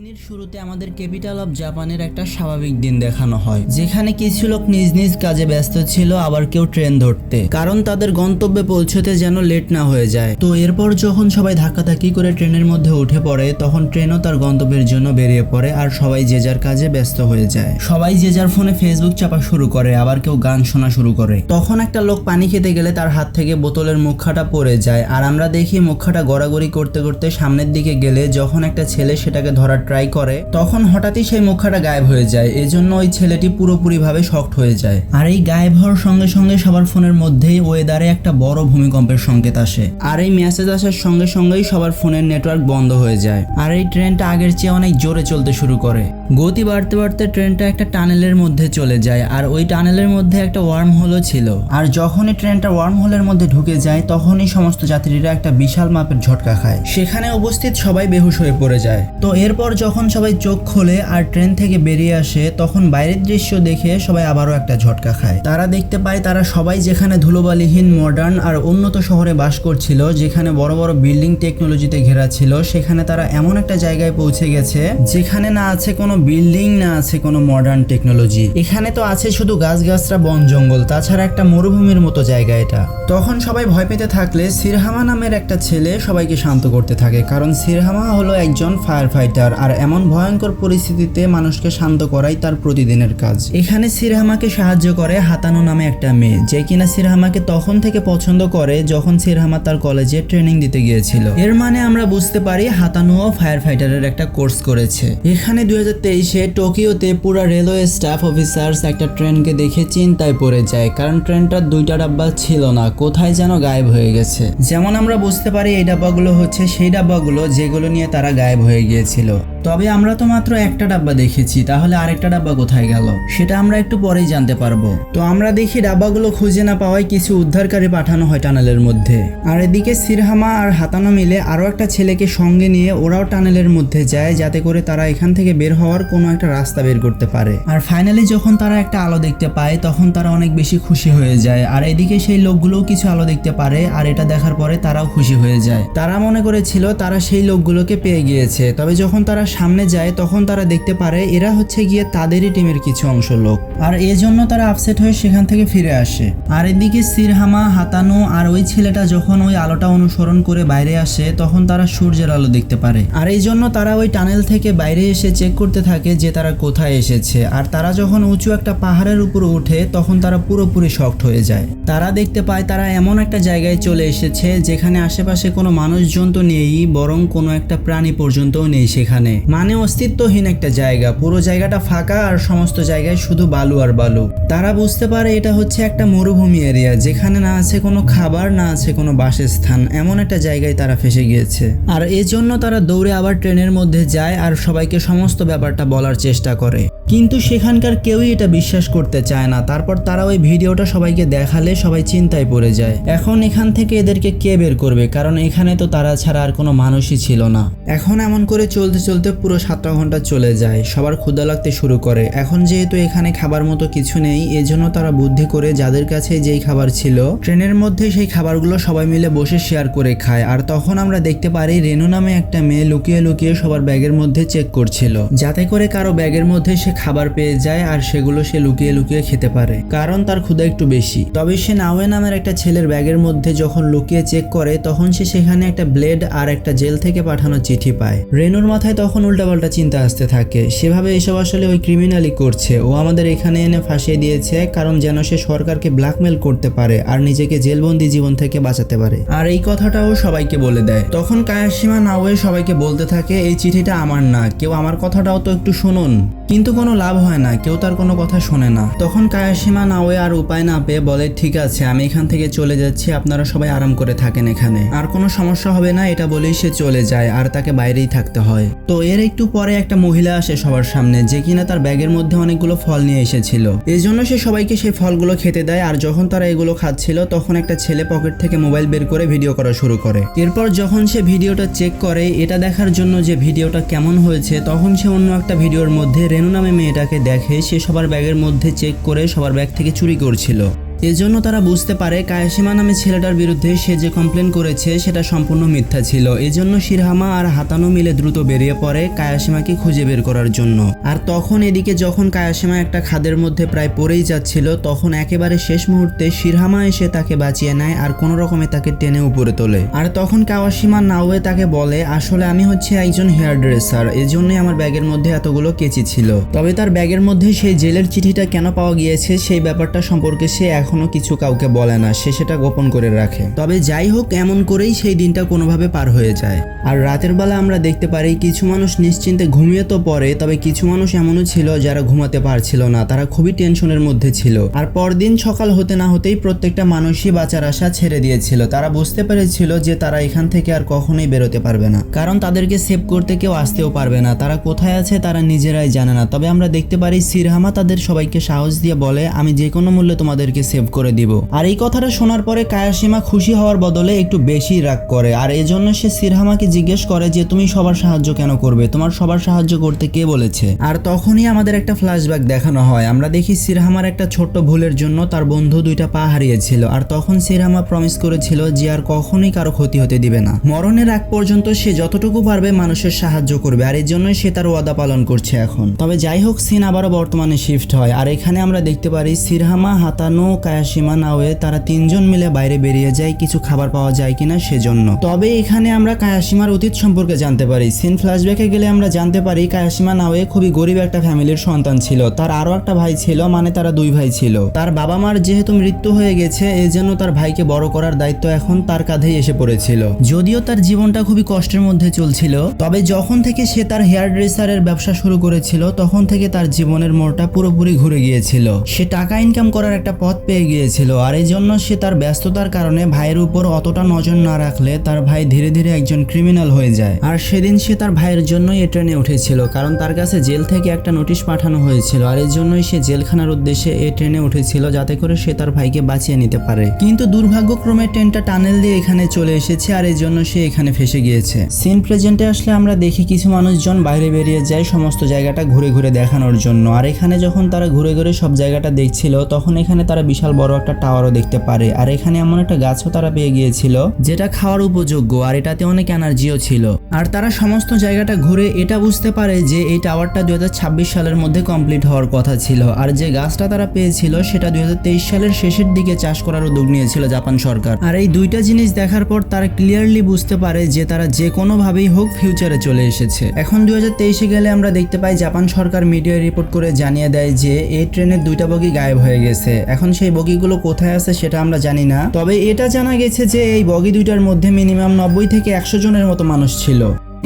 কাহিনীর শুরুতে আমাদের ক্যাপিটাল অফ জাপানের একটা স্বাভাবিক দিন দেখানো হয়, যেখানে কিছু লোক নিজ নিজ কাজে ব্যস্ত ছিল, আবার কেউ ট্রেন ধরতে, কারণ তাদের গন্তব্যে পৌঁছতে যেন লেট না হয়ে যায়। তো এরপর যখন সবাই ধাক্কাধাক্কি করে ট্রেনের মধ্যে উঠে পড়ে, তখন ট্রেনও তার গন্তব্যের জন্য বেরিয়ে পড়ে আর সবাই যে যার কাজে ব্যস্ত হয়ে যায়। সবাই যে যার ফোনে ফেসবুক চাপা শুরু করে, আবার কেউ গান শোনা শুরু করে। তখন একটা লোক পানি খেতে গেলে তার হাত থেকে বোতলের মুখাটা পড়ে যায়, আর আমরা দেখি মুখাটা গড়াগড়ি করতে করতে সামনের দিকে গেলে যখন একটা ছেলে সেটাকে ধরার ট্রাই করে, তখন হঠাৎই সেই মুখাটা গায়েব হয়ে যায়। এজন্য ওই ছেলেটি পুরোপুরিভাবে শকড হয়ে যায়। আর এই গায়েব হওয়ার সঙ্গে সঙ্গে সবার ফোনের মধ্যেই ওয়েদারে একটা বড় ভূমিকম্পের সংকেত আসে, আর এই মেসেজ আসার সঙ্গে সঙ্গেই সবার ফোনের নেটওয়ার্ক বন্ধ হয়ে যায়। আর এই ট্রেনটা আগের চেয়ে অনেক জোরে চলতে শুরু করে। গতি বাড়তে বাড়তে ট্রেনটা একটা টানেলের মধ্যে চলে যায়, আর ওই টানেলের মধ্যে একটা ওয়ার্ম হোলও ছিল। আর যখনই ট্রেনটা ওয়ার্ম হোলের মধ্যে ঢুকে যায়, তখনই সমস্ত যাত্রীরা একটা বিশাল মাপের ঝটকা খায়। সেখানে উপস্থিত সবাই বেহুশ হয়ে পড়ে যায়। তো এরপর যখন সবাই চোখ খোলে আর ট্রেন থেকে বেরিয়ে আসে, তখন বাইরের দৃশ্য দেখে সবাই আবারও একটা ঝটকা খায়। তারা দেখতে পায় তারা সবাই যেখানে ধুলোবালিহীন মডার্ন আর উন্নত শহরে বাস করছিল, যেখানে বড় বড় বিল্ডিং টেকনোলজিতে ঘেরা ছিল, সেখানে তারা এমন একটা জায়গায় পৌঁছে গেছে যেখানে না আছে কোনো বিল্ডিং, না আছে কোনো মডার্ন টেকনোলজি। এখানে তো আছে শুধু গাছগাছরা, বন জঙ্গল, তাছাড়া একটা মরুভূমির মতো জায়গা এটা। তখন সবাই ভয় পেতে থাকলে সিরহামা নামের একটা ছেলে সবাইকে শান্ত করতে থাকে, কারণ সিরহামা হলো একজন ফায়ার ফাইটার, আর এমন ভয়ঙ্কর পরিস্থিতিতে মানুষকে শান্ত করাই তার প্রতিদিনের কাজ। এখানে সিরহামাকে সাহায্য করে হাতানো নামে একটা মেয়ে, যে কিনা সিরহামাকে তখন থেকে পছন্দ করে যখন সিরহামা তার কলেজে ট্রেনিং দিতে গিয়েছিল। এর মানে আমরা বুঝতে পারি হাতানুও ফায়ার ফাইটারের একটা কোর্স করেছে। এখানে 2023-এ টোকিওতে পুরো রেলওয়ে স্টাফ অফিসার্স একটা ট্রেনকে দেখে চিন্তায় পড়ে যায়, কারণ ট্রেনটার দুইটা ডাব্বা ছিল না, কোথায় যেন গায়েব হয়ে গেছে। যেমন আমরা বুঝতে পারি এই ডাব্বাগুলো হচ্ছে সেই ডাব্বাগুলো যেগুলো নিয়ে তারা গায়েব হয়ে গিয়েছিল। তবে আমরা তো মাত্র একটা ডাব্বা দেখেছি, তাহলে আরেকটা ডাব্বা কোথায় গেল সেটা আমরা একটু পরেই জানতে পারবো। তো আমরা দেখি ডাব্বাগুলো খুঁজে না পাওয়ায় কিছু উদ্ধারকারী পাঠানো হয় টানেলের মধ্যে। আর এদিকে সিরহামা আর হাতানো মিলে আরো একটা ছেলেকে সঙ্গে নিয়ে ওরাও টানেলের মধ্যে যায়, যাতে করে তারা এখান থেকে বের হওয়ার কোনো একটা রাস্তা বের করতে পারে। আর ফাইনালি যখন তারা একটা আলো দেখতে পায়, তখন তারা অনেক বেশি খুশি হয়ে যায়। আর এদিকে সেই লোকগুলোও কিছু আলো দেখতে পারে, আর এটা দেখার পরে তারাও খুশি হয়ে যায়। তারা মনে করেছিল তারা সেই লোকগুলোকে পেয়ে গিয়েছে, তবে যখন তারা সামনে যায় তখন তারা দেখতে পারে এরা হচ্ছে গিয়ে তাদেরই টিমের কিছু অংশ লোক, আর এজন্য তারা আপসেট হয়ে সেখান থেকে ফিরে আসে। আর এদিকে সিরহামা, হাতানো আর ওই ছেলেটা যখন ওই আলোটা অনুসরণ করে বাইরে আসে, তখন তারা সূর্যের আলো দেখতে পারে। আর এই জন্য তারা ওই টানেল থেকে বাইরে এসে চেক করতে থাকে যে তারা কোথায় এসেছে। আর তারা যখন উঁচু একটা পাহাড়ের উপর ওঠে, তখন তারা পুরোপুরি শকড হয়ে যায়। তারা দেখতে পায় তারা এমন একটা জায়গায় চলে এসেছে যেখানে আশেপাশে কোনো মানুষজন তো নেই, বরং কোনো একটা প্রাণী পর্যন্তও নেই সেখানে। মানে অস্তিত্বহীন একটা জায়গা, পুরো জায়গাটা ফাঁকা আর সমস্ত জায়গায় শুধু বালু আর বালু। তারা বুঝতে পারে এটা হচ্ছে একটা মরুভূমি এরিয়া, যেখানে না আছে কোনো খাবার, না আছে কোনো বাসস্থান। এমন একটা জায়গায় তারা ফেসে গিয়েছে। আর এজন্য তারা দৌড়ে আবার ট্রেনের মধ্যে যায় আর সবাইকে সমস্ত ব্যাপারটা বলার চেষ্টা করে, কিন্তু সেখানকার কেউই এটা বিশ্বাস করতে চায় না। তারপর তারা ওই ভিডিওটা সবাইকে দেখালে সবাই চিন্তায় পড়ে যায়। এখন এখান থেকে এদেরকে কে বের করবে, কারণ এখানে তো তারা ছাড়া আর কোনো মানুষই ছিল না। এখন এমন করে চলতে চলতে পুরো 7টা ঘন্টা চলে যায়। সবার ক্ষুধা লাগতে শুরু করে। এখন যেহেতু এখানে খাবার মতো কিছু নেই, এজন্য তারা বুদ্ধি করে যাদের কাছে যেই খাবার ছিল ট্রেনের মধ্যে সেই খাবারগুলো সবাই মিলে বসে শেয়ার করে খায়। আর তখন আমরা দেখতে পারি রেনু নামে একটা মেয়ে লুকিয়ে লুকিয়ে সবার ব্যাগের মধ্যে চেক করছিল, যাতে করে কারো ব্যাগের মধ্যে সে খাবার পেয়ে যায় আর সেগুলো সে লুকিয়ে লুকিয়ে খেতে পারে, কারণ তার ক্ষুধা একটু বেশি। তবে সে নাওয়ে নামের একটা ছেলের ব্যাগের মধ্যে যখন লুকিয়ে চেক করে, তখন সে সেখানে একটা ব্লেড আর একটা জেল থেকে পাঠানো চিঠি পায়। রেনুর মাথায় তখন উল্টাপাল্টা চিন্তা আসতে থাকে। সেভাবে এসব আসলে ওই ক্রিমিনালই করছে, ও আমাদের এখানে এনে ফাঁসিয়ে দিয়েছে, কারণ যেন সে সরকারকে ব্ল্যাকমেল করতে পারে আর নিজেকে জেলবন্দি জীবন থেকে বাঁচাতে পারে। আর এই কথাটাও সবাইকে বলে দেয়। তখন কায়াশিমা নাওয়ে সবাইকে বলতে থাকে এই চিঠিটা আমার না, কেউ আমার কথাটাও তো একটু শুনুন। কিন্তু কোনো লাভ হয় না, কেউ তার কোনো কথা শোনে না। তখন কায়াশিমা নাওয়ে আর উপায় না পেয়ে বলে ঠিক আছে, আমি এখান থেকে চলে যাচ্ছি, আপনারা সবাই আরাম করে থাকেন এখানে, আর কোনো সমস্যা হবে না। এটা বলেই সে চলে যায় আর তাকে বাইরেই থাকতে হয়। তো এর একটু পরে একটা মহিলা আসে সবার সামনে, যে কিনা তার ব্যাগের মধ্যে অনেকগুলো ফল নিয়ে এসেছিল। এই জন্য সে সবাইকে সেই ফলগুলো খেতে দেয়। আর যখন তারা এগুলো খাচ্ছিল, তখন একটা ছেলে পকেট থেকে মোবাইল বের করে ভিডিও করা শুরু করে। এরপর যখন সে ভিডিওটা চেক করে এটা দেখার জন্য যে ভিডিওটা কেমন হয়েছে, তখন সে অন্য একটা ভিডিওর মধ্যে রেনু নামে মেয়েটাকে দেখে সে সবার ব্যাগের মধ্যে চেক করে সবার ব্যাগ থেকে চুরি করছিল। এজন্য তারা বুঝতে পারে কায়াশিমা নামে ছেলেটার বিরুদ্ধে সে যে কমপ্লেন করেছে সেটা সম্পূর্ণ মিথ্যা ছিল। এজন্য শিরহামা আর হাতানো মিলে দ্রুত বেরিয়ে পড়ে কায়াশিমাকে খুঁজে বের করার জন্য। আর তখন এদিকে যখন কায়াশিমা একটা খাদের মধ্যে প্রায় পড়েই যাচ্ছিল, তখন একেবারে শেষ মুহূর্তে শিরহামা এসে তাকে বাঁচিয়ে নেয় আর কোনো রকমে তাকে টেনে উপরে তোলে। আর তখন কাওয়াশিমা নাওয়ে তাকে বলে, আসলে আমি হচ্ছে একজন হেয়ার ড্রেসার, এজন্যই আমার ব্যাগের মধ্যে এতগুলো কেচি ছিল। তবে তার ব্যাগের মধ্যে সেই জেলের চিঠিটা কেন পাওয়া গিয়েছে সেই ব্যাপারটা সম্পর্কে সে এখনো কিছু কাউকে বলে না, সে সেটা গোপন করে রাখে। তবে যাই হোক, এমন করেই সেই দিনটা কোনোভাবে পার হয়ে যায়। আর রাতের বেলা আমরা দেখতে পারি কিছু মানুষ নিশ্চিন্তে ঘুমিয়ে তো পড়ে, তবে কিছু মানুষ এমনও ছিল যারা ঘুমাতে পারছিল না, তারা খুবই টেনশনের মধ্যে ছিল। আর পরদিন সকাল হতে না হতেই প্রত্যেকটা মানুষই বাঁচার আশা ছেড়ে দিয়েছিল। তারা বুঝতে পেরেছিল যে তারা এখান থেকে আর কখনোই বেরোতে পারবে না, কারণ তাদেরকে সেভ করতে কেউ আসতেও পারবে না। তারা কোথায় আছে তারা নিজেরাই জানে না। তবে আমরা দেখতে পারি শিরহামা তাদের সবাইকে সাহস দিয়ে বলে, আমি যে কোনো মূল্যে তোমাদেরকে সেভ করে দিব। আর এই কথাটা শোনার পরে কায়াশিমা খুশি হওয়ার বদলে একটু বেশি রাগ করে। আর এজন্য সে শিরহামাকে জিজ্ঞেস করে যে তুমি সবার সাহায্য কেন করবে, তোমার সবার সাহায্য করতে কে বলেছে। আর তখনই আমাদের একটা ফ্ল্যাশব্যাক দেখানো হয়। আমরা দেখি শিরহামার একটা ছোট্ট ভুলের জন্য তার বন্ধু দুইটা পা হারিয়েছিল। আর তখন শিরহামা প্রমিস করেছিল যে আর কখনোই কারো ক্ষতি হতে দিবে না, মরণের আগ পর্যন্ত সে যতটুকু পারবে মানুষের সাহায্য করবে। আর এই জন্যই সে তার ওয়াদা পালন করছে এখন। তবে যাই হোক, সিন আবারও বর্তমানে শিফট হয়। আর এখানে আমরা দেখতে পারি শিরহামা, হাতানো, কায়াশিমা, নাওয়ে তারা তিনজন মিলে বাইরে বেরিয়ে যায় কিছু খাবার পাওয়া যায় কিনা সেজন্য। তবে এখানে আমরা কায়াশিমার অতীত সম্পর্কে জানতে পারি। সিন ফ্ল্যাশব্যাকে গেলে আমরা জানতে পারি কায়াশিমা নাওয়ে খুবই গরিব একটা ফ্যামিলির সন্তান ছিল। তার আরো একটা ভাই ছিল, মানে তারা দুই ভাই ছিল। তার বাবা মার যেহেতু মৃত্যু হয়ে গেছে, এজন্য তার ভাইকে বড় করার দায়িত্ব এখন তার কাঁধেই এসে পড়েছিল। যদিও তার জীবনটা খুবই কষ্টের মধ্যে চলছিল, তবে যখন থেকে সে তার হেয়ার ড্রেসারের ব্যবসা শুরু করেছিল তখন থেকে তার জীবনের মোড়টা পুরোপুরি ঘুরে গিয়েছিল। সে টাকা ইনকাম করার একটা পথ পেয়ে গিয়েছিল। আর এই জন্য সে তার ব্যস্ততার কারণে ভাইয়ের উপর অতটা নজর না রাখলে তার ভাই ধীরে ধীরে একজন ক্রিমিনাল হয়ে যায়। আর সেদিন সে তার ভাইয়ের জন্যই এই ট্রেনে উঠেছিল, কারণ তার কাছে জেল থেকে একটা নোটিশ পাঠানো হয়েছিল। আর এই জন্যই সে জেলখানার উদ্দেশ্যে এই ট্রেনে উঠেছিল, যাতে করে সে তার ভাইকে বাঁচিয়ে নিতে পারে। কিন্তু দুর্ভাগ্যক্রমে ট্রেনটা টানেল দিয়ে এখানে চলে এসেছে, আর এই জন্য সে এখানে ফেসে গিয়েছে। সিন প্রেজেন্টে আসলে আমরা দেখি কিছু মানুষজন বাইরে বেরিয়ে যায় সমস্ত জায়গাটা ঘুরে ঘুরে দেখানোর জন্য। আর এখানে যখন তারা ঘুরে ঘুরে সব জায়গাটা দেখছিল, তখন এখানে তারা বিশাল বড় একটা টাওয়ারও দেখতে পারে। আর এখানে এমন একটা গাছও তারা পেয়ে গিয়েছিল যেটা খাওয়ার উপযোগ্য, আর এটাতে অনেক এনার্জিও ছিল। আর তারা সমস্ত জায়গাটা ঘুরে এটা বুঝতে পারে যে এই টাওয়ারটা 2026 সালের মধ্যে কমপ্লিট হওয়ার কথা ছিল। আর যে গাছটা তারা পেয়েছিল সেটা 2023 সালের শেষের দিকে চাষ করার উদ্যোগ নিয়েছিল জাপান সরকার। আর এই দুইটা জিনিস দেখার পর তারা ক্লিয়ারলি বুঝতে পারে যে তারা যে কোনো ভাবেই হোক ফিউচারে চলে এসেছে। এখন 2023-এ গেলে আমরা দেখতে পাই জাপান সরকার মিডিয়ায় রিপোর্ট করে জানিয়ে দেয় যে এই ট্রেনের দুইটা বগি গায়েব হয়ে গেছে। এখন সেই বগিগুলো কোথায় আছে সেটা আমরা জানি না, তবে এটা জানা গেছে যে এই বগি দুইটার মধ্যে মিনিমাম 90 থেকে 100 জনের মতো মানুষ ছিল।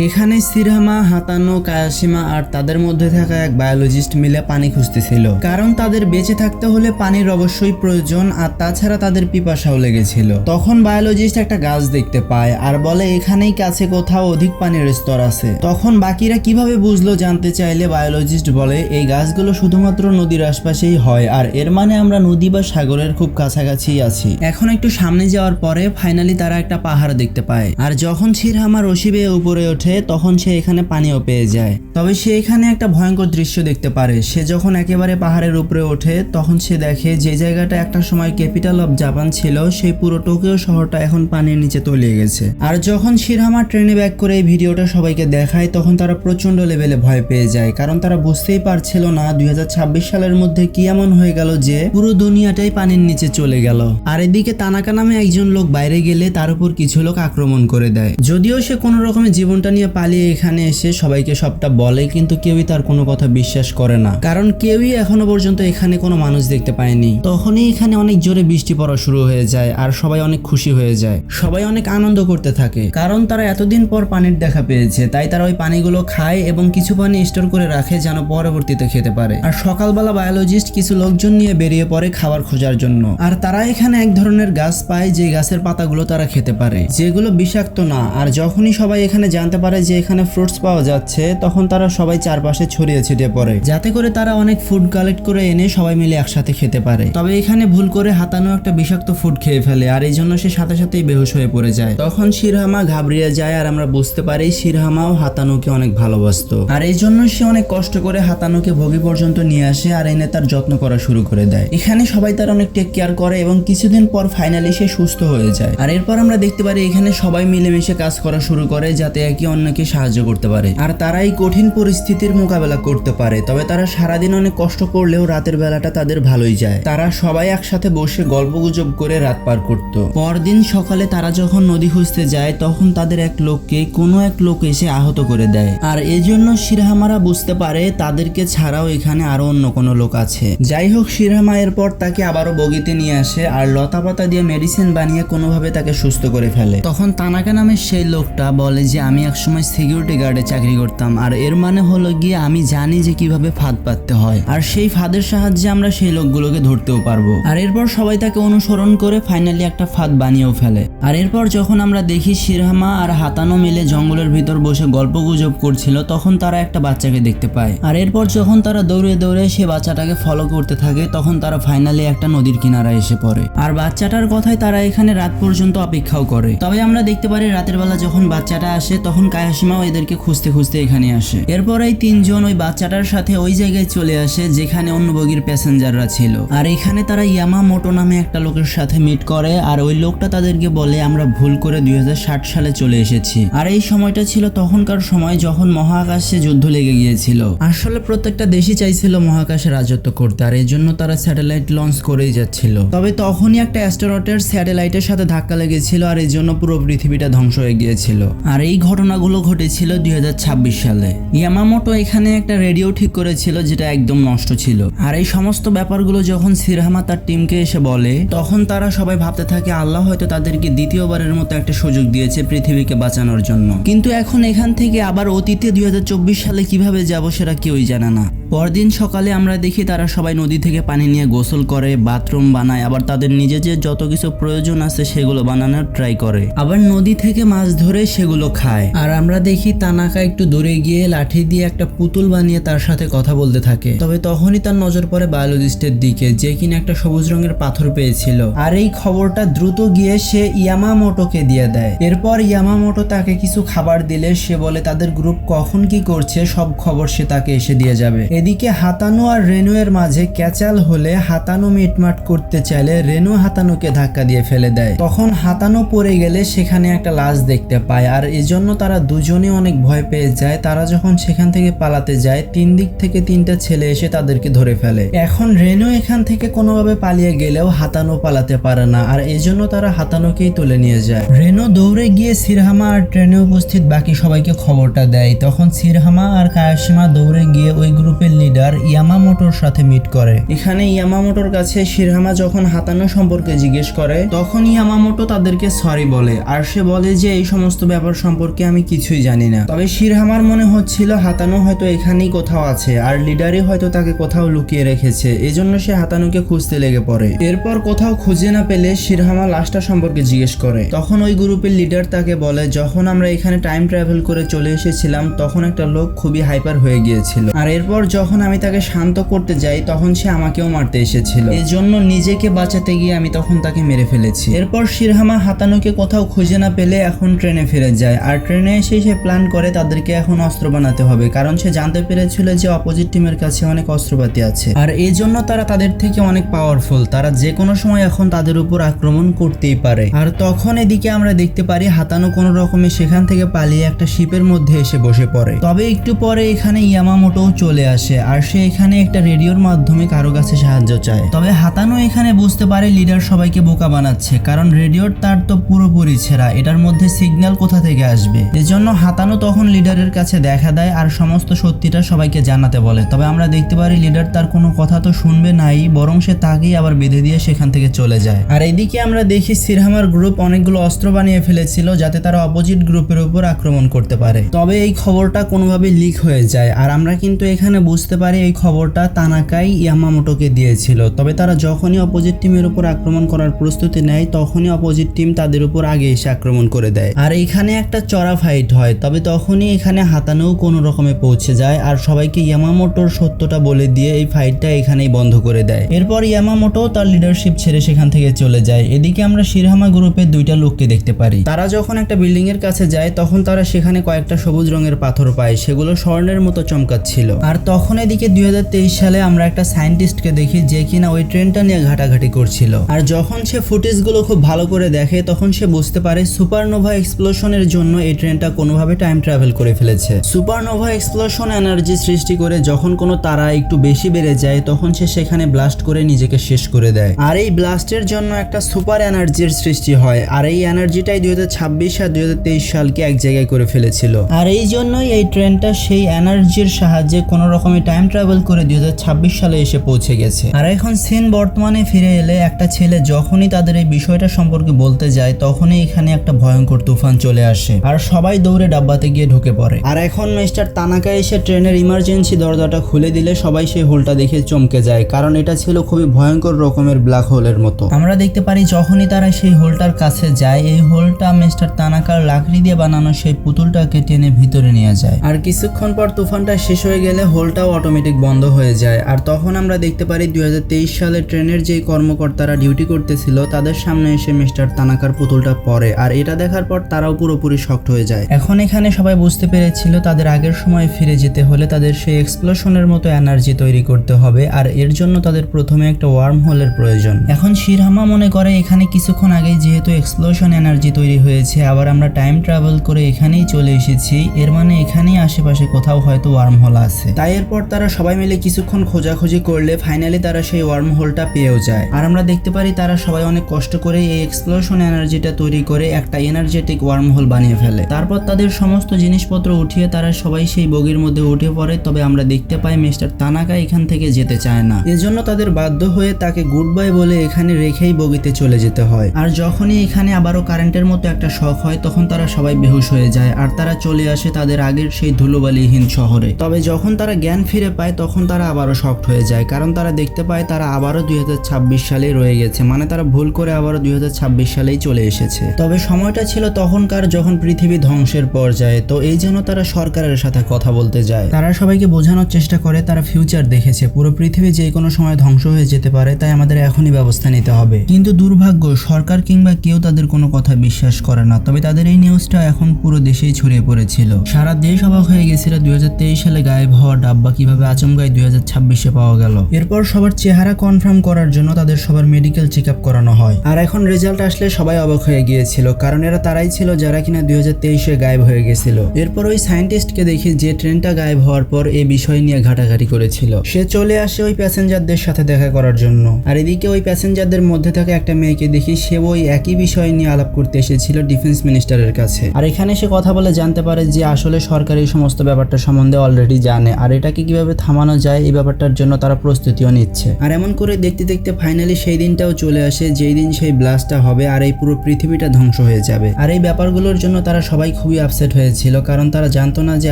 এখানে শিরহামা, হাতানো, কায়াশিমা আর তাদের মধ্যে থাকা এক বায়োলজিস্ট মিলে পানি খুঁজতেছিল, কারণ তাদের বেঁচে থাকতে হলে পানির অবশ্যই প্রয়োজন, আর তাছাড়া তাদের পিপাসাও লেগেছিল। তখন বায়োলজিস্ট একটা গাছ দেখতে পায় আর বলে এখানেই কাছে কোথাও অধিক পানির স্তর আছে। তখন বাকিরা কিভাবে বুঝলো জানতে চাইলে বায়োলজিস্ট বলে এই গাছগুলো শুধুমাত্র নদীর আশপাশেই হয়, আর এর মানে আমরা নদী বা সাগরের খুব কাছাকাছি আছি। এখন একটু সামনে যাওয়ার পরে ফাইনালি তারা একটা পাহাড় দেখতে পায়। আর যখন শিরহামা রশি বেয়ে উপরে ওঠে তখন সে এখানে পানিও পেয়ে যায়। তবে সে এখানে একটা ভয়ঙ্কর দৃশ্য দেখতে পারে। সে যখন একেবারে পাহাড়ের উপরে ওঠে তখন সে দেখে যে জায়গাটা একটা সময় ক্যাপিটাল অফ জাপান ছিল সেই পুরো টোকিও শহরটা এখন পানির নিচে তলিয়ে গেছে। আর যখন শিরহামা ট্রেনে ব্যাক করে এই ভিডিওটা সবাইকে দেখায় তখন তারা প্রচন্ড লেভেলে ভয় পেয়ে যায়, কারণ তারা বুঝতেই পারছিল না 2026 সালের মধ্যে কি এমন হয়ে গেল যে পুরো দুনিয়াটাই পানির নিচে চলে গেল। আর এদিকে তানাকা নামে একজন লোক বাইরে গেলে তার উপর কিছু লোক আক্রমণ করে দেয়। যদিও সে কোনো রকমের জীবনটা নিয়ে পালিয়ে এখানে এসে সবাইকে সবটা বলে, কিন্তু কেউই তার কোনো কথা বিশ্বাস করে না, কারণ কেউই এখনো পর্যন্ত এখানে কোনো মানুষ দেখতে পায়নি। তখনই এখানে অনেক জোরে বৃষ্টি পড়া শুরু হয়ে যায় আর সবাই অনেক খুশি হয়ে যায়, সবাই অনেক আনন্দ করতে থাকে, কারণ তারা এতদিন পর পানির দেখা পেয়েছে। তাই তারা ওই পানিগুলো খায় এবং কিছু পানি স্টোর করে রাখে যেন পরবর্তীতে খেতে পারে। আর সকালবেলা বায়োলজিস্ট কিছু লোকজন নিয়ে বেরিয়ে পড়ে খাবার খোঁজার জন্য। আর তারা এখানে এক ধরনের গাছ পায় যে গাছের পাতাগুলো তারা খেতে পারে, যেগুলো বিষাক্ত না। আর যখনই সবাই এখানে জানতে পারে যে এখানে ফ্রুটস পাওয়া যাচ্ছে, তখন তারা সবাই চারপাশে ছড়িয়ে ছিটিয়ে পড়ে যাতে করে তারা অনেক ফুড কালেক্ট করে এনে সবাই মিলে একসাথে খেতে পারে। তবে এখানে ভুল করে হাতানো একটা বিষাক্ত ফুড খেয়ে ফেলে আর এই জন্য সে সাথে সাথেই বেহুশ হয়ে পড়ে যায়। তখন শিরহামা ঘাবড়িয়ে যায় আর আমরা বুঝতে পারি শিরহামাও হাতানোকে অনেক ভালোবাসতো আর এই জন্য সে অনেক কষ্ট করে হাতানোকে ভোগী পর্যন্ত নিয়ে আসে আর এনে তার যত্ন করা শুরু করে দেয়। এখানে সবাই তার অনেক টেক কেয়ার করে এবং কিছুদিন পর ফাইনালি সে সুস্থ হয়ে যায়। আর এরপর আমরা দেখতে পারি এখানে সবাই মিলেমিশে কাজ করা শুরু করে যাতে একে অন্যকে সাহায্য করতে পারে আর তারা এই কঠিন পরিস্থিতির মোকাবেলা করতে পারে। তবে তারা সারাদিন অনেক কষ্ট করলেও রাতের বেলাটা তাদের ভালোই যায়। তারা সবাই একসাথে বসে গল্পগুজব করে রাত পার করত। পরদিন সকালে তারা যখন নদী খুঁজতে যায় তখন তাদের এক লোককে কোনো এক লোক এসে আহত করে দেয় আর এজন্য শিরহামারা বুঝতে পারে তাদেরকে ছাড়াও এখানে আরো অন্য কোনো লোক আছে। যাই হোক, শিরহামা এরপর তাকে আবারও বগিতে নিয়ে আসে আর লতা পাতা দিয়ে মেডিসিন বানিয়ে কোনোভাবে তাকে সুস্থ করে ফেলে। তখন তানাকা নামের সেই লোকটা বলে যে আমি একসময় সিকিউরিটি গার্ডে চাকরি করতাম আর এর মানে হলো গিয়ে আমি জানি যে কিভাবে ফাঁদ পাততে হয় আর সেই ফাঁদের সাহায্যে আমরা সেই লোকগুলোকে ধরতেও পারবো। আর এরপর সবাই তাকে অনুসরণ করে ফাইনালি একটা ফাঁদ বানিয়েও ফেলে। আর এরপর যখন আমরা দেখি শিরহামা আর হাতানো মিলে জঙ্গলের ভিতর বসে গল্প গুজব করছিল তখন তারা একটা বাচ্চাকে দেখতে পায় আর এরপর যখন তারা দৌড়ে দৌড়ে সে বাচ্চাটাকে ফলো করতে থাকে তখন তারা ফাইনালি একটা নদীর কিনারায় এসে পড়ে আর বাচ্চাটার কথায় তারা এখানে রাত পর্যন্ত অপেক্ষাও করে। তবে আমরা দেখতে পারি রাতের বেলা যখন বাচ্চাটা আসে তখন কায়াশিমাও এদেরকে খুঁজতে খুঁজতে এখানে আসে। এরপর এই তিনজন ওই বাচ্চাটার সাথে ওই জায়গায় চলে আসে যেখানে অন্য বগির প্যাসেঞ্জাররা ছিল আর এখানে তারা ইয়ামামোটো নামে একটা লোকের সাথে মিট করে আর ওই লোকটা তাদেরকে বলে আমরা ভুল করে 2060 সালে চলে এসেছি। আর এই সময়টা ছিল তখনকার সময় যখন মহাকাশে যুদ্ধ লেগে গিয়েছিল। আসলে প্রত্যেকটা দেশই চাইছিল মহাকাশে রাজত্ব করতে আর এই জন্য তারা স্যাটেলাইট লঞ্চ করেই যাচ্ছিল। তবে তখনই একটা অ্যাস্টেরয়েডের স্যাটেলাইটের সাথে ধাক্কা লেগেছিল আর এই জন্য পুরো পৃথিবীটা ধ্বংস হয়ে গিয়েছিল। আর এই ঘটনাগুলো ঘটেছিল 2026 সালে। ইয়ামামোটো এখানে একটা রেডিও ঠিক করেছিল যেটা একদম নষ্ট ছিল। আর এই সমস্ত ব্যাপারগুলো যখন শিরহামা তার টিমকে এসে বলে তখন তারা সবাই ভাবতে থাকে আল্লাহ হয়তো তাদেরকে দ্বিতীয়বারের মতো একটা সুযোগ দিয়েছে পৃথিবীকে বাঁচানোর জন্য। কিন্তু এখন এখান থেকে আবার অতীতে 2024 সালে কিভাবে যাব সেটা কেউই জানে না। পরদিন সকালে আমরা দেখি তারা সবাই নদী থেকে পানি নিয়ে গোসল করে, বাথরুম বানায়, আবার তাদের নিজেদের যত কিছু প্রয়োজন আছে সেগুলো বানানোর ট্রাই করে, আবার নদী থেকে মাছ ধরে সেগুলো খায়। আর আমরা দেখি তানাকা একটু দূরে গিয়ে লাঠি দিয়ে একটা পুতুল বানিয়ে তার সাথে কথা বলতে থাকে। তবে তখনই তার নজর পড়ে বায়োলজিস্টের দিকে যে কিনা একটা সবুজ রঙের পাথর পেয়েছিল আর এই খবরটা দ্রুত গিয়ে সে ইয়ামামোটোকে দিয়ে দেয়। এরপর ইয়ামামোটো তাকে কিছু খাবার দিলে সে বলে তাদের গ্রুপ কখন কি করছে সব খবর সে তাকে এসে দিয়ে যাবে। এদিকে হাতানো আর রেনু এর মাঝে ক্যাচাল হলে হাতানো মিটমাট করতে চাইলে রেনু হাতানোকে ধাক্কা দিয়ে ফেলে দেয়। তখন হাতানো পড়ে গেলে সেখানে একটা লাশ দেখতে পায় আর এজন্য তারা দুজনে অনেক ভয় পেয়ে যায়। তারা যখন সেখান থেকে পালাতে যায় 3 দিক থেকে 3টা ছেলে এসে তাদেরকে ধরে ফেলে। এখন রেনু এখান থেকে কোনোভাবে পালিয়ে গেলেও হাতানো পালাতে পারে না আর এজন্য তারা হাতানোকেই তুলে নিয়ে যায়। রেনু দৌড়ে গিয়ে শিরহামা আর ট্রেনে উপস্থিত বাকি সবাইকে খবরটা দেয়। তখন শিরহামা আর কায়াশিমা দৌড়ে গিয়ে ওই গ্রুপের লিডার ইয়ামামোটোর সাথে মিট করে। এখানে ইয়ামামোটোর কাছে শিরহামা যখন হাতানো সম্পর্কে জিজ্ঞেস করে তখন ইয়ামামোটো তাদেরকে সরি বলে আর সে বলে যে এই সমস্ত ব্যাপার সম্পর্কে আমি কিছুই জানি না। তবে শিরহামার মনে হচ্ছিল হাতানো হয়তো এখানেই কোথাও আছে আর লিডারই হয়তো তাকে কোথাও লুকিয়ে রেখেছে, এজন্য সে হাতানোকে খুঁজতে লেগে পড়ে। এরপর কোথাও খুঁজে না পেলে শিরহামা লাশটা সম্পর্কে জিজ্ঞেস করে। তখন ওই গ্রুপের লিডার তাকে বলে যখন আমরা এখানে টাইম ট্রাভেল করে চলে এসেছিলাম তখন একটা লোক খুবই হাইপার হয়ে গিয়েছিল আর এরপর যখন আমি তাকে শান্ত করতে যাই তখন সে আমাকেও মারতে এসেছিল, এজন্য নিজেকে বাঁচাতে গিয়ে আমি তখন তাকে মেরে ফেলেছি। এরপর শিরহামা হাতানোকে কোথাও খুঁজে না পেলে এখন ট্রেনে ফিরে যায় আর ট্রেনে এসে সে প্ল্যান করে তাদেরকে এখন অস্ত্র বানাতে হবে কারণ সে জানতে পেরেছিল যে অপোজিট টিমের কাছে অনেক অস্ত্রপাতি আছে আর এই জন্য তারা তাদের থেকে অনেক পাওয়ারফুল, তারা যে কোনো সময় এখন তাদের উপর আক্রমণ করতেই পারে। আর তখন এদিকে আমরা দেখতে পারি হাতানো কোনো রকমে সেখান থেকে পালিয়ে একটা শিপের মধ্যে এসে বসে পড়ে। তবে একটু পরে এখানে ইয়ামামোটো চলে আসে আর সে এখানে একটা রেডিওর মাধ্যমে কারো কাছে সাহায্য চায়। তবে হাতানো এখানে বুঝতে পারে লিডার সবাইকে বোকা বানাচ্ছে কারণ রেডিওর তার তো পুরোপুরি ছেঁড়া, এটার মধ্যে সিগন্যাল কোথা থেকে আসবে। এজন্য হাতানো তখন লিডারের কাছে দেখা দেয় আর সমস্ত সত্যিটা সবাইকে জানাতে বলে। তবে আমরা দেখতে পারি লিডার তার কোনো কথা তো শুনবে নাই, বরং সে তাকেই আবার বেঁধে দিয়ে সেখান থেকে চলে যায়। আর এইদিকে আমরা দেখি শিরহামার গ্রুপ অনেকগুলো অস্ত্র বানিয়ে ফেলেছিল যাতে তারা অপোজিট গ্রুপের উপর আক্রমণ করতে পারে। তবে এই খবরটা কোনোভাবে লিক হয়ে যায় আর আমরা কিন্তু এখানে বুঝতে পারি এই খবরটা তানাকাই ইয়ামামোটোকে দিয়েছিল। তবে তারা যখনই অপোজিট টিমের উপর আক্রমণ করার প্রস্তুতি নেয় তখনই অপোজিট টিম তাদের উপর আগে এসে আক্রমণ করে দেয় আর এখানে একটা চড়া ফাইট ফাইট হয়, তবে তখনই এখানে হাতানেও কোনো রকমে পৌঁছে যায় আর সবাইকে ইয়ামামোটোর সত্যটা বলে দিয়ে এই ফাইটটা এখানেই বন্ধ করে দেয়। এরপর ইয়ামামোটো তার লিডারশিপ ছেড়ে সেখান থেকে চলে যায়। এদিকে আমরা শিরহামা গ্রুপের দুইটা লোককে দেখতে পারি। তারা যখন একটা বিল্ডিং এর কাছে যায় তখন তারা সেখানে কয়েকটা সবুজ রঙের পাথর পায়, সেগুলো স্বর্ণের মতো চমকাচ্ছিল। আর তখন এদিকে 2023 সালে আমরা একটা সায়েন্টিস্টকে দেখি যে কিনা ওই ট্রেনটা নিয়ে ঘাটাঘাটি করছিল। আর যখন সে ফুটেজগুলো খুব ভালো করে দেখে তখন সে বুঝতে পারে সুপারনোভা এক্সপ্লোশনের জন্য এই ট্রেনটা কোনোভাবে টাইম ট্রাভেল করে ফেলেছে। সুপারনোভা এক্সপ্লোশন এনার্জি সৃষ্টি করে যখন কোনো তারা একটু বেশি বেড়ে যায় তখন সে সেখানে ব্লাস্ট করে নিজেকে শেষ করে দেয়। আর এই ব্লাস্টের জন্য একটা সুপার এনার্জির সৃষ্টি হয়, আর এই এনার্জিটাই 2026 আর 2023 সালকে এক জায়গায় করে ফেলেছিল। আর এই জন্যই এই ট্রেনটা সেই এনার্জির সাহায্যে কোনো রকমের টাইম ট্রাভেল করে 2026 সালে এসে পৌঁছে গেছে। আর এখন সিন বর্তমানে ফিরে এলে একটা ছেলে যখনই তাদের এই বিষয়টা সম্পর্কে বলতে যায় তখনই এখানে একটা ভয়ঙ্কর তুফান চলে আসে আর সবাই দৌড়ে ডাব্বাতে গিয়ে ঢুকে পড়ে। আর এখন মিস্টার তানাকা এসে ট্রেনের ইমার্জেন্সি দরজাটা খুলে দিলে সবাই সেই হোলটা দেখে চমকে যায়, কারণ এটা ছিল খুবই ভয়ঙ্কর রকমের ব্ল্যাক হোলের মতো। আমরা দেখতে পারি যখনই তারা সেই হোলটার কাছে যায় এই হোলটা মিস্টার তানাকার লাকড়ি দিয়ে বানানো সেই পুতুলটাকে টেনে ভিতরে নিয়ে যায়। আর কিছুক্ষণ পর তুফানটা শেষ হয়ে গেলে হোলটাও অটোমেটিক বন্ধ হয়ে যায়। আর তখন আমরা দেখতে পারি 2023 সালে ট্রেনের যেই কর্মকর্তারা ডিউটি করতেছিল তাদের সামনে এসে মিস্টার তানাকার পুতুলটা পড়ে, আর এটা দেখার পর তারাও পুরোপুরি শকড হয়ে যায়। এখন এখানে সবাই বুঝতে পেরেছিল তাদের আগের সময় ফিরে যেতে হলে তাদের সেই এক্সপ্লোশনের মতো এনার্জি তৈরি করতে হবে, আর এর জন্য তাদের প্রথমে একটা ওয়ার্ম হোলের প্রয়োজন। এখন শিরহামা মনে করে এখানে কিছুক্ষণ আগেই যেহেতু এক্সপ্লোশন এনার্জি তৈরি হয়েছে আবার আমরা টাইম ট্রাভেল করে এখানেই চলে এসেছি, এর মানে এখানেই আশেপাশে কোথাও হয়তো ওয়ার্ম হোল আছে। তাই এরপর তারা সবাই মিলে কিছুক্ষণ খোঁজাখুঁজি করলে ফাইনালি তারা সেই ওয়ার্ম হোলটা পেয়েও যায়। আর আমরা দেখতে পারি তারা সবাই অনেক কষ্ট করে এই এক্সপ্লোশন এনার্জিটা তৈরি করে একটা এনার্জেটিক ওয়ার্ম হোল বানিয়ে ফেলে। তারপর তাদের সমস্ত জিনিসপত্র উঠিয়ে তারা সবাই সেই বগির মধ্যে উঠে পড়ে, তবে আমরা দেখতে পাই মিস্টার তানাকা এখান থেকে যেতে চায় না। এজন্য তাদের বাধ্য হয়ে তাকে গুড বাই বলে এখানে রেখেই বগিতে চলে যেতে হয়। আর যখনই এখানে আবারও কারেন্টের মতো একটা শক হয় তখন তারা সবাই বেহুশ হয়ে যায় আর তারা চলে আসে তাদের আগের সেই ধুলোবালিহীন শহরে। তবে যখন তারা জ্ঞান ফিরে পায় তখন তারা আবারও শকড হয়ে যায়, কারণ তারা দেখতে পায় তারা আবারও 2026 সালেই রয়ে গেছে, মানে তারা ভুল করে আবারও 2026 সালেই চলে এসেছে। তবে সময়টা ছিল তখনকার যখন পৃথিবী ধ্বংসের পর্যায়ে, তো এই জন্য তারা সরকারের সাথে কথা বলতে যায়। তারা সবাইকে বোঝানোর চেষ্টা করে তারা ফিউচার দেখেছে, পুরো পৃথিবী যে কোনো সময় ধ্বংস হয়ে যেতে পারে, তাই আমাদের এখনই ব্যবস্থা নিতে হবে। কিন্তু দুর্ভাগ্য সরকার কিংবা কেউ তাদের কোনো কথা বিশ্বাস করে না। তবে তাদের এই নিউজটা এখন পুরো দেশেই ছড়িয়ে পড়েছিল, সারা দেশ অবাক হয়ে গেছিল 2023 সালে গায়েব হওয়া ডাব্বা কিভাবে আচমকাই 2026-এ পাওয়া গেল। এরপর সবার চেহারা কনফার্ম করার জন্য তাদের সবার মেডিকেল চেক আপ করানো হয়। আর এখন রেজাল্ট আসলে সবাই অবাক হয়ে গিয়েছিল, কারণ এরা তারাই ছিল যারা কিনা 2023-এ গায়েব হয়ে গেছিল। এরপর ওই সায়েন্টিস্টকে দেখি যে ট্রেনটা গায়েব হওয়ার পর এই বিষয় নিয়ে ঘাটাঘাটি করেছিল। সে চলে আসে ওই প্যাসেঞ্জারদের সাথে দেখা করার জন্য। আর এদিকে ওই প্যাসেঞ্জারদের মধ্যে থাকা একটা মেয়েকে দেখি সে ওই একই বিষয় নিয়ে আলাপ করতে এসেছিল ডিফেন্স মিনিস্টারের কাছে। আর এখানে সে কথা বলে জানতে পারে যে আসলে সরকার এই সমস্ত ব্যাপারটা সম্বন্ধে অলরেডি জানে, আর এটাকে কিভাবে থামানো যায় এই ব্যাপারটার জন্য তারা প্রস্তুতিও নিচ্ছে। আর এমন করে দেখতে দেখতে ফাইনালি সেই দিনটাও চলে আসে যেই দিন সেই ব্লাস্টটা হবে আর এই পুরো পৃথিবীটা ধ্বংস হয়ে যাবে। আর এই ব্যাপারগুলোর জন্য তারা সবাই খুবই আপসেট হয়েছিল, কারণ তারা জানতো না যে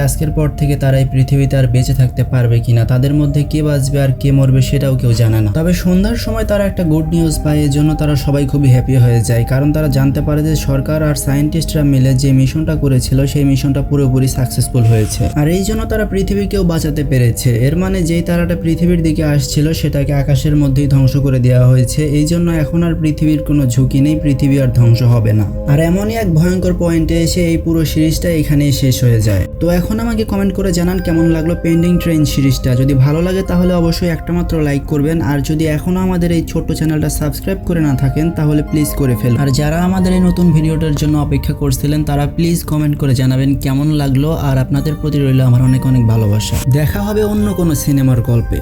আজকের পর থেকে তারা এই পৃথিবীতে আর বেঁচে থাকতে পারবে কিনা, তাদের মধ্যে কে বাঁচবে আর কে মরবে সেটাও কেউ জানে না। তবে সন্ধ্যার সময় তারা একটা গুড নিউজ পায়, এর জন্য তারা সবাই খুবই হ্যাপি হয়ে যায়, কারণ তারা জানতে পারে যে সরকার আর সায়েন্টিস্টরা মিলে যে মিশনটা করেছিল সেই মিশনটা পুরোপুরি সাকসেসফুল হয়েছে। আর এই জন্য তারা পৃথিবীকেও বাঁচাতে পেরেছে। এর মানে যেই তারাটা পৃথিবীর দিকে আসছিল সেটাকে আকাশের মধ্যেই ধ্বংস করে দেওয়া হয়েছে, এই জন্য এখন আর পৃথিবীর কোনো ঝুঁকি নেই, পৃথিবী আর ধ্বংস হবে না। আর এমনই এক ভয়ঙ্কর পয়েন্টে এসে এই পুরো সিরিজটা এখানেই শেষ হয়ে যায়। তো এখন আমাকে কমেন্ট করে জানান কেমন লাগলো পেন্ডিং ট্রেন সিরিজটা। যদি ভালো লাগে তাহলে অবশ্যই একটা মাত্র লাইক করবেন, আর যদি এখনো আমাদের এই ছোট্ট চ্যানেলটা সাবস্ক্রাইব করে না থাকেন তাহলে প্লিজ করে ফেলুন। আর যারা আমাদের এই নতুন ভিডিওটার জন্য অপেক্ষা করছিলেন তারা প্লিজ কমেন্ট করে জানাবেন কেমন লাগলো, আর আপনাদের প্রতি রইল আমার অনেক অনেক ভালোবাসা। দেখা হবে অন্য কোনো সিনেমার গল্পে।